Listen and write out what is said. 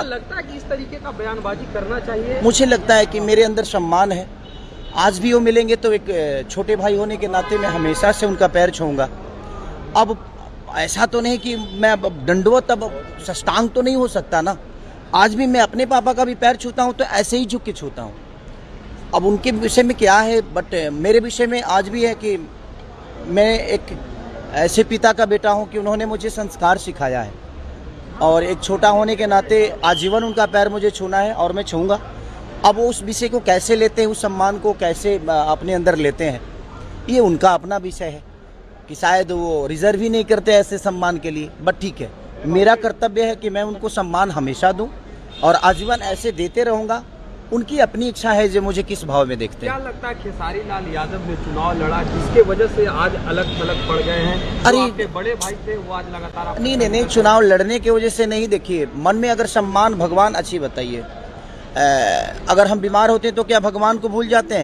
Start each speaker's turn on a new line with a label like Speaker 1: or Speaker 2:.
Speaker 1: लगता है कि इस तरीके का बयानबाजी करना चाहिए?
Speaker 2: मुझे लगता है कि मेरे अंदर सम्मान है, आज भी वो मिलेंगे तो एक छोटे भाई होने के नाते मैं हमेशा से उनका पैर छूऊंगा। अब ऐसा तो नहीं कि मैं अब दंडवत अब साष्टांग तो नहीं हो सकता ना, आज भी मैं अपने पापा का भी पैर छूता हूँ तो ऐसे ही झुक के छूता हूँ। अब उनके विषय में क्या है, बट मेरे विषय में आज भी है कि मैं एक ऐसे पिता का बेटा हूँ कि उन्होंने मुझे संस्कार सिखाया है और एक छोटा होने के नाते आजीवन उनका पैर मुझे छूना है और मैं छूँगा। अब वो उस विषय को कैसे लेते हैं, उस सम्मान को कैसे अपने अंदर लेते हैं, ये उनका अपना विषय है कि शायद वो रिजर्व ही नहीं करते ऐसे सम्मान के लिए। बट ठीक है, मेरा कर्तव्य है कि मैं उनको सम्मान हमेशा दूं और आजीवन ऐसे देते रहूँगा। उनकी अपनी इच्छा है जो मुझे किस भाव में देखते हैं।
Speaker 1: क्या लगता है खेसारी लाल यादव ने चुनाव लड़ा जिसके वजह से आज अलग थलग पड़ गए हैं?
Speaker 2: अरे
Speaker 1: आपके बड़े भाई थे वो आज लगातार
Speaker 2: नहीं, चुनाव लड़ने की वजह से नहीं। देखिए, मन में अगर सम्मान, भगवान अच्छी बताइए, अगर हम बीमार होते हैं तो क्या भगवान को भूल जाते हैं?